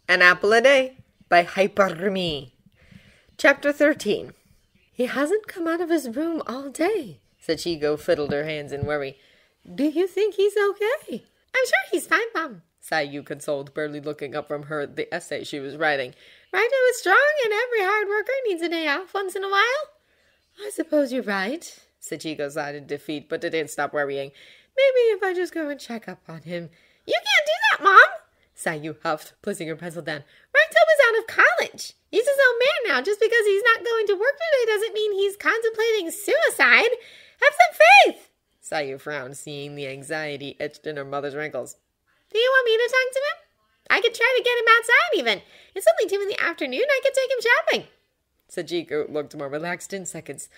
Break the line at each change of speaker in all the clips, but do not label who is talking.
An Apple a Day by Hyperme. Chapter 13. He hasn't come out of his room all day, Sachiko fiddled her hands in worry. Do you think he's okay? I'm sure he's fine, Mom, Sayu consoled, barely looking up from the essay she was writing. Raito is strong and every hard worker needs a day off once in a while. I suppose you're right, Sachiko sighed in defeat, but didn't stop worrying. Maybe if I just go and check up on him. You can't do that, Mom, Sayu huffed, placing her pencil down. Raito is out of college. He's his own man now. Just because he's not going to work today doesn't mean he's contemplating suicide. Have some faith. Sayu frowned, seeing the anxiety etched in her mother's wrinkles. Do you want me to talk to him? I could try to get him outside even. It's only 2 in the afternoon. I could take him shopping. Sachiko looked more relaxed in seconds.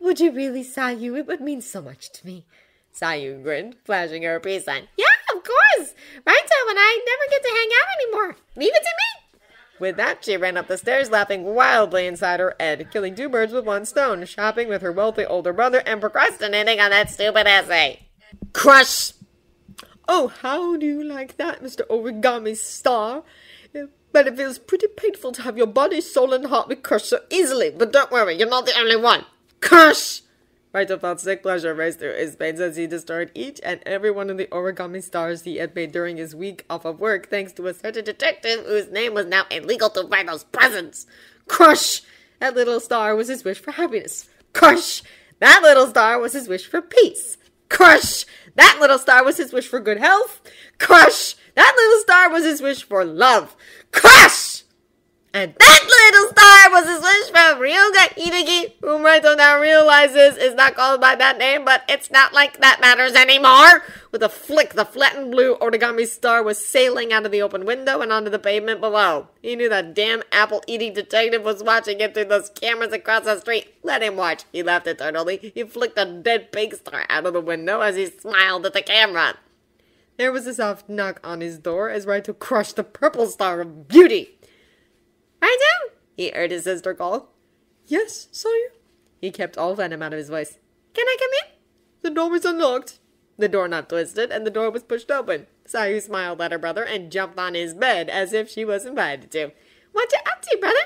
Would you really, Sayu? It would mean so much to me. Sayu grinned, flashing her a peace sign. Yeah, of course. Raito and I never get to hang out anymore. Leave it to me. With that, she ran up the stairs, laughing wildly inside her head, killing 2 birds with 1 stone, shopping with her wealthy older brother and procrastinating on that stupid essay. Crush! Oh, how do you like that, Mr. Origami Star? But it feels pretty painful to have your body, soul, and heart be crushed so easily. But don't worry, you're not the only one. Crush! Raito felt sick pleasure race through his veins as he destroyed each and every one of the origami stars he had made during his week off of work, thanks to a certain detective whose name was now illegal to Raito's presence. Crush! That little star was his wish for happiness. Crush! That little star was his wish for peace. Crush! That little star was his wish for good health. Crush! That little star was his wish for love. Crush! And that little star was his wish for Ryuga Hideki, whom Raito now realizes is not called by that name, but it's not like that matters anymore. With a flick, the flattened blue origami star was sailing out of the open window and onto the pavement below. He knew that damn apple-eating detective was watching him through those cameras across the street. Let him watch, he laughed eternally. He flicked a dead pink star out of the window as he smiled at the camera. There was a soft knock on his door as Raito crushed the purple star of beauty. Raito? He heard his sister call. Yes, Sawyer? He kept all venom out of his voice. Can I come in? The door was unlocked. The doorknob twisted, and the door was pushed open. Sayu smiled at her brother and jumped on his bed as if she was invited to. What you up to, brother?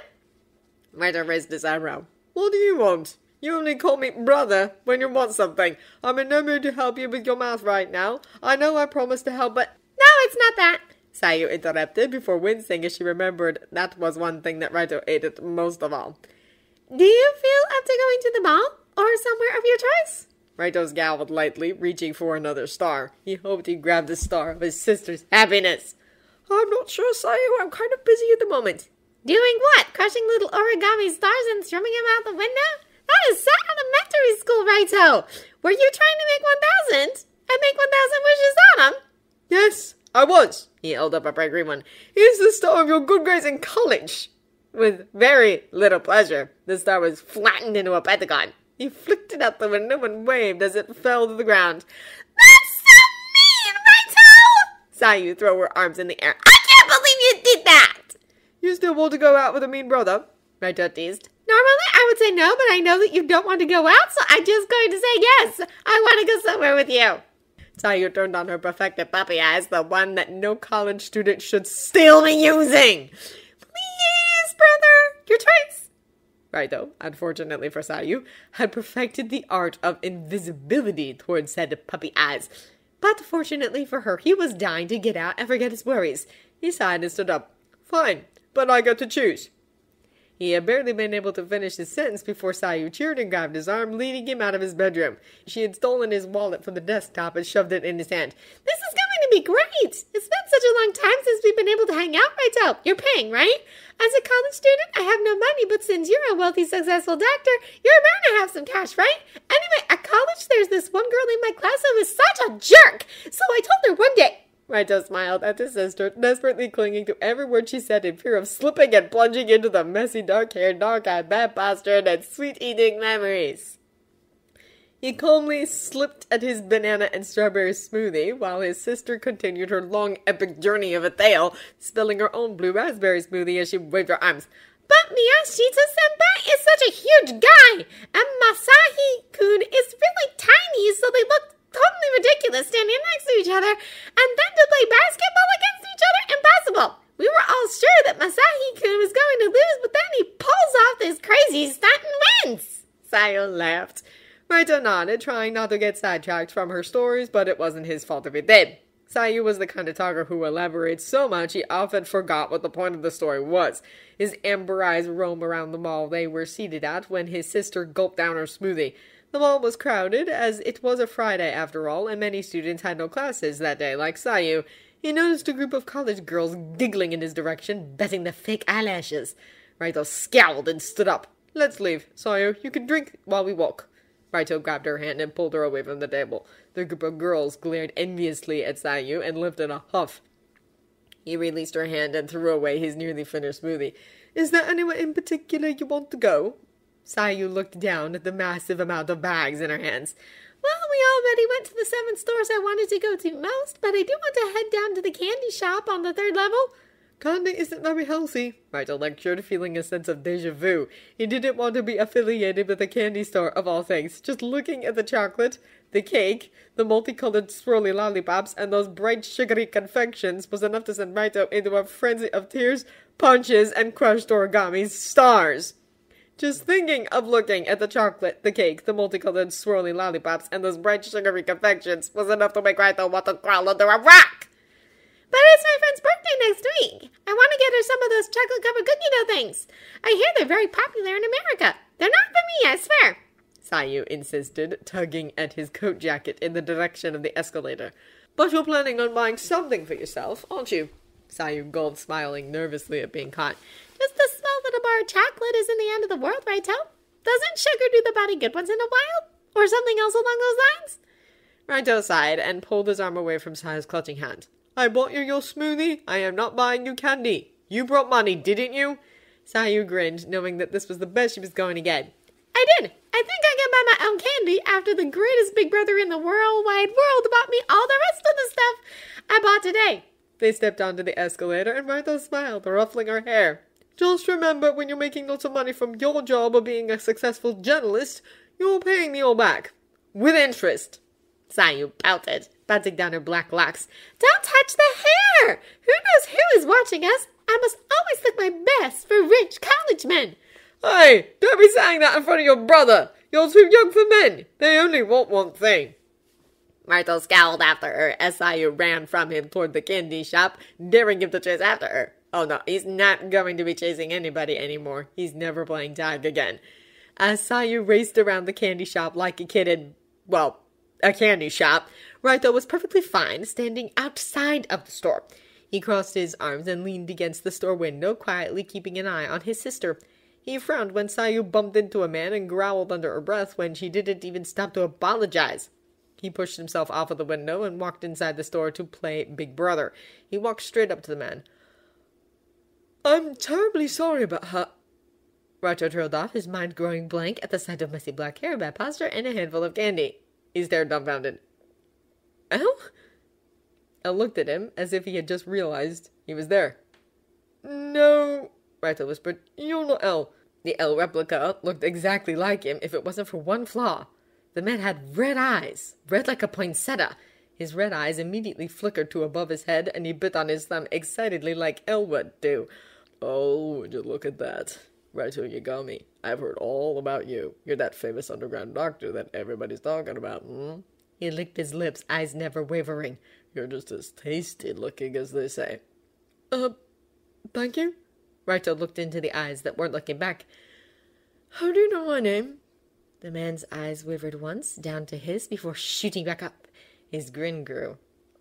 Raito raised his eyebrow. What do you want? You only call me brother when you want something. I'm in no mood to help you with your math right now. I know I promised to help, but... No, it's not that, Sayu interrupted before wincing as she remembered that was one thing that Raito hated most of all. Do you feel up to going to the mall or somewhere of your choice? Raito scowled lightly, reaching for another star. He hoped he grabbed the star of his sister's happiness. I'm not sure, Sayu. I'm kind of busy at the moment. Doing what? Crushing little origami stars and throwing them out the window? That is so elementary school, Raito. Were you trying to make 1,000 and make 1,000 wishes on them? Yes, I was. He held up a bright green one. Here's the star of your good grades in college. With very little pleasure, the star was flattened into a pentagon. He flicked it out the window and waved as it fell to the ground. That's so mean, Raito! Sayu threw her arms in the air. I can't believe you did that! You still want to go out with a mean brother? Raito teased. Normally I would say no, but I know that you don't want to go out, so I'm just going to say yes. I want to go somewhere with you. Sayu turned on her perfected puppy eyes, the one that no college student should still be using. Please, brother, your choice. Raito, unfortunately for Sayu, had perfected the art of invisibility towards said puppy eyes. But fortunately for her, he was dying to get out and forget his worries. He sighed and stood up. Fine, but I get to choose. He had barely been able to finish his sentence before Sayu cheered and grabbed his arm, leading him out of his bedroom. She had stolen his wallet from the desktop and shoved it in his hand. This is going to be great! It's been such a long time since we've been able to hang out, Raito. You're paying, right? As a college student, I have no money, but since you're a wealthy, successful doctor, you're bound to have some cash, right? Anyway, at college, there's this one girl in my class who is such a jerk! So I told her one day... Raito smiled at his sister, desperately clinging to every word she said in fear of slipping and plunging into the messy dark-haired, dark-eyed, bad-postured, and sweet-eating memories. He calmly slipped at his banana and strawberry smoothie, while his sister continued her long, epic journey of a tale, spilling her own blue raspberry smoothie as she waved her arms. But Miyashita-senpai is such a huge guy, and Masahi-kun is really tiny, so they look totally ridiculous standing next to each other, and then to play basketball against each other, impossible. We were all sure that thought Sahi-kun was going to lose, but then he pulls off this crazy stunt and wins. Sayu laughed. Raito nodded, trying not to get sidetracked from her stories, but it wasn't his fault if it did. Sayu was the kind of talker who elaborates so much he often forgot what the point of the story was. His amber eyes roamed around the mall they were seated at when his sister gulped down her smoothie. The mall was crowded, as it was a Friday after all, and many students had no classes that day, like Sayu. He noticed a group of college girls giggling in his direction, betting the fake eyelashes. Raito scowled and stood up. Let's leave, Sayu. You can drink while we walk. Raito grabbed her hand and pulled her away from the table. The group of girls glared enviously at Sayu and lifted a huff. He released her hand and threw away his nearly finished smoothie. Is there anywhere in particular you want to go? Sayu looked down at the massive amount of bags in her hands. Well, we already went to the 7 stores I wanted to go to most, but I do want to head down to the candy shop on the 3rd level. Candy isn't very healthy, Raito lectured, feeling a sense of déjà vu. He didn't want to be affiliated with a candy store, of all things. Just looking at the chocolate, the cake, the multicolored swirly lollipops, and those bright sugary confections was enough to send Raito into a frenzy of tears, punches, and crushed origami stars. Just thinking of looking at the chocolate, the cake, the multicolored swirly lollipops, and those bright sugary confections was enough to make Raito want to crawl under a rock. But it's my friend's birthday next week. I want to get her some of those chocolate-covered cookie dough things. I hear they're very popular in America. They're not for me, I swear. Sayu insisted, tugging at his coat jacket in the direction of the escalator. But you're planning on buying something for yourself, aren't you? Sayu gulped, smiling nervously at being caught. Just a small little bar of chocolate isn't the end of the world, Raito. Doesn't sugar do the body good once in a while? Or something else along those lines? Raito sighed and pulled his arm away from Sayu's clutching hand. I bought you your smoothie. I am not buying you candy. You brought money, didn't you? Sayu grinned, knowing that this was the best she was going to get. I did. I think I can buy my own candy after the greatest big brother in the wide world bought me all the rest of the stuff I bought today. They stepped onto the escalator and Raito smiled, ruffling her hair. Just remember, when you're making lots of money from your job of being a successful journalist, you're paying me all back. With interest. Sayu pouted, patting down her black locks. Don't touch the hair! Who knows who is watching us? I must always look my best for rich college men. Hey, don't be saying that in front of your brother. You're too young for men. They only want one thing. Raito scowled after her as Sayu ran from him toward the candy shop, daring him to chase after her. Oh no, he's not going to be chasing anybody anymore. He's never playing tag again. As Sayu raced around the candy shop like a kid in, well, a candy shop, Raito was perfectly fine standing outside of the store. He crossed his arms and leaned against the store window, quietly keeping an eye on his sister. He frowned when Sayu bumped into a man and growled under her breath when she didn't even stop to apologize. He pushed himself off of the window and walked inside the store to play Big Brother. He walked straight up to the man. I'm terribly sorry about her. Raito trailed off, his mind growing blank at the sight of messy black hair, bad posture, and a handful of candy. He stared dumbfounded. Elle? Elle looked at him as if he had just realized he was there. No, Raito whispered. You're not Elle. The Elle replica looked exactly like him if it wasn't for one flaw. The man had red eyes, red like a poinsettia. His red eyes immediately flickered to above his head, and he bit on his thumb excitedly like Elle would do. Oh, would you look at that? Raito Yagami, I've heard all about you. You're that famous underground doctor that everybody's talking about, hmm? He licked his lips, eyes never wavering. You're just as tasty looking as they say. Thank you? Raito looked into the eyes that weren't looking back. How do you know my name? The man's eyes wavered once, down to his, before shooting back up. His grin grew.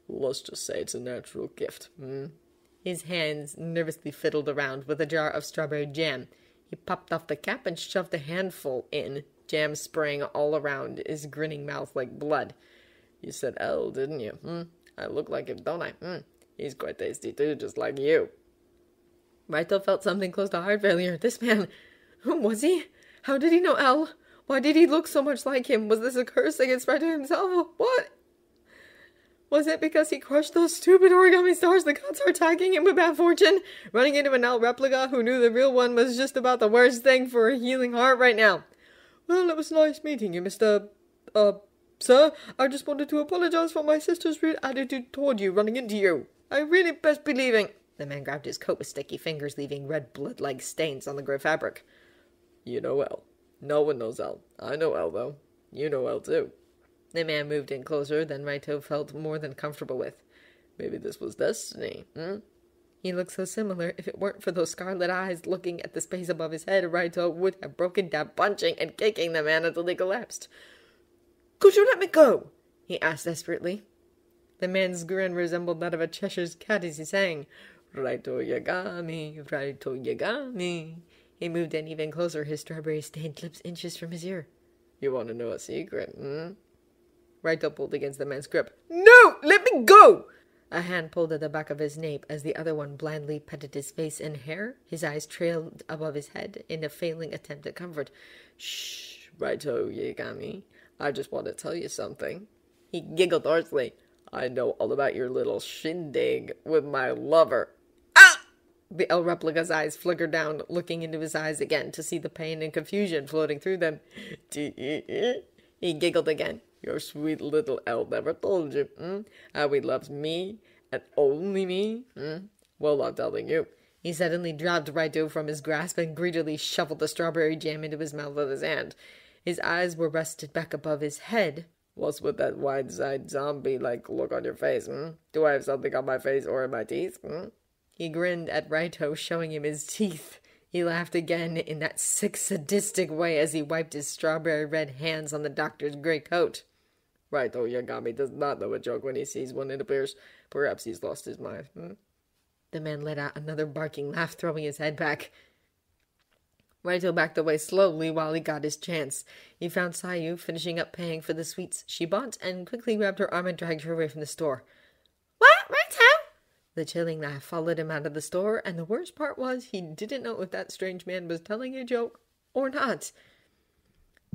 Let's just say it's a natural gift, hmm? His hands nervously fiddled around with a jar of strawberry jam. He popped off the cap and shoved a handful in, jam spraying all around his grinning mouth like blood. You said Elle, didn't you? Hmm? I look like him, don't I? Hmm. He's quite tasty too, just like you. Raito felt something close to heart failure. This man, who was he? How did he know Elle? Why did he look so much like him? Was this a curse against Raito himself? What? Was it because he crushed those stupid origami stars the gods are attacking him with bad fortune? Running into an Elle replica who knew the real one was just about the worst thing for a healing heart right now. Well, it was nice meeting you, Mr. Sir. I just wanted to apologize for my sister's rude attitude toward you running into you. I really best be leaving. The man grabbed his coat with sticky fingers, leaving red blood-like stains on the gray fabric.
You know Elle. No one knows Elle. I know Elle, though. You know Elle, too.
The man moved in closer than Raito felt more than comfortable with.
Maybe this was destiny,
He looked so similar. If it weren't for those scarlet eyes looking at the space above his head, Raito would have broken down, punching and kicking the man until he collapsed. "Could you let me go?" he asked desperately. The man's grin resembled that of a Cheshire cat as he sang, "Raito Yagami, Raito Yagami." He moved in even closer, his strawberry-stained lips inches from his ear.
You want to know a secret,
Raito pulled against the man's grip. "No! Let me go!" A hand pulled at the back of his nape as the other one blindly petted his face and hair. His eyes trailed above his head in a failing attempt at comfort.
Shh, Raito Yagami. I just want to tell you something.
He giggled hoarsely.
I know all about your little shindig with my lover.
Ah! The El Replica's eyes flickered down, looking into his eyes again to see the pain and confusion floating through them. He giggled again.
Your sweet little El never told you, how he loves me, and only me, Well, I'm telling you.
He suddenly dropped Raito from his grasp and greedily shuffled the strawberry jam into his mouth with his hand. His eyes were rested back above his head.
What's with that wide-eyed zombie-like look on your face, Do I have something on my face or in my teeth,
He grinned at Raito, showing him his teeth. He laughed again in that sick, sadistic way as he wiped his strawberry-red hands on the doctor's gray coat.
Raito Yagami does not know a joke when he sees one, it appears. Perhaps he's lost his mind,
The man let out another barking laugh, throwing his head back. Raito backed away slowly while he got his chance. He found Sayu finishing up paying for the sweets she bought and quickly grabbed her arm and dragged her away from the store. "What, Raito?" The chilling laugh followed him out of the store, and the worst part was he didn't know if that strange man was telling a joke or not.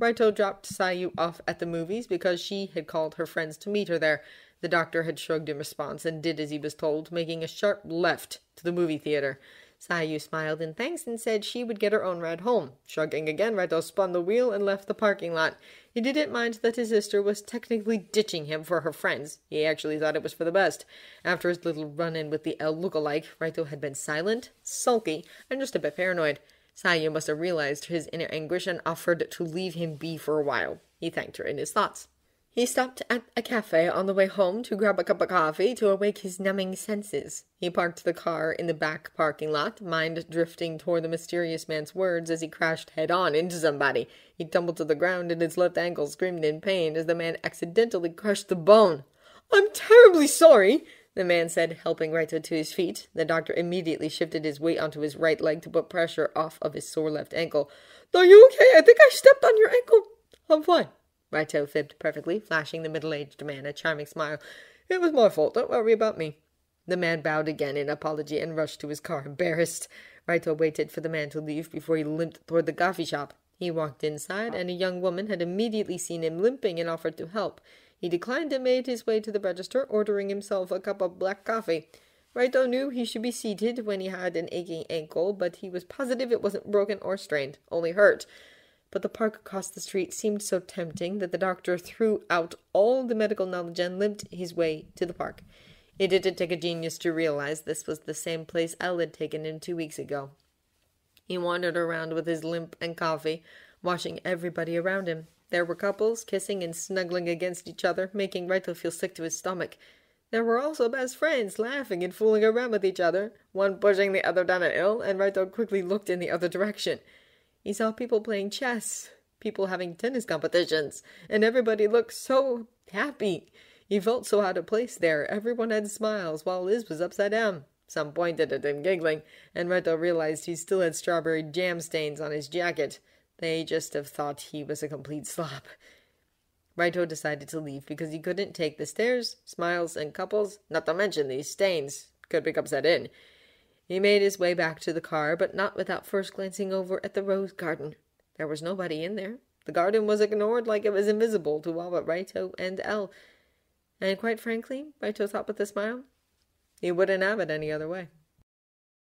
Raito dropped Sayu off at the movies because she had called her friends to meet her there. The doctor had shrugged in response and did as he was told, making a sharp left to the movie theater. Sayu smiled in thanks and said she would get her own ride home. Shrugging again, Raito spun the wheel and left the parking lot. He didn't mind that his sister was technically ditching him for her friends. He actually thought it was for the best. After his little run-in with the El lookalike, Raito had been silent, sulky, and just a bit paranoid. Sayu must have realized his inner anguish and offered to leave him be for a while. He thanked her in his thoughts. He stopped at a cafe on the way home to grab a cup of coffee to awake his numbing senses. He parked the car in the back parking lot, mind drifting toward the mysterious man's words as he crashed head-on into somebody. He tumbled to the ground and his left ankle screamed in pain as the man accidentally crushed the bone. "I'm terribly sorry," the man said, helping Raito to his feet. The doctor immediately shifted his weight onto his right leg to put pressure off of his sore left ankle. "Are you okay? I think I stepped on your ankle." "I'm fine," Raito fibbed perfectly, flashing the middle-aged man a charming smile. "It was my fault. Don't worry about me." The man bowed again in apology and rushed to his car, embarrassed. Raito waited for the man to leave before he limped toward the coffee shop. He walked inside, and a young woman had immediately seen him limping and offered to help. He declined and made his way to the register, ordering himself a cup of black coffee. Raito knew he should be seated when he had an aching ankle, but he was positive it wasn't broken or strained, only hurt. But the park across the street seemed so tempting that the doctor threw out all the medical knowledge and limped his way to the park. It didn't take a genius to realize this was the same place Elle had taken him 2 weeks ago. He wandered around with his limp and coffee, watching everybody around him. There were couples kissing and snuggling against each other, making Raito feel sick to his stomach. There were also best friends laughing and fooling around with each other, one pushing the other down an aisle, and Raito quickly looked in the other direction. He saw people playing chess, people having tennis competitions, and everybody looked so happy. He felt so out of place there. Everyone had smiles, while Liz was upside down. Some pointed at him, giggling, and Raito realized he still had strawberry jam stains on his jacket. They just have thought he was a complete slob. Raito decided to leave because he couldn't take the stares, smiles, and couples, not to mention these stains. Could pick upset in. He made his way back to the car, but not without first glancing over at the rose garden. There was nobody in there. The garden was ignored like it was invisible to all but Raito and Elle. And quite frankly, Raito thought with a smile, he wouldn't have it any other way.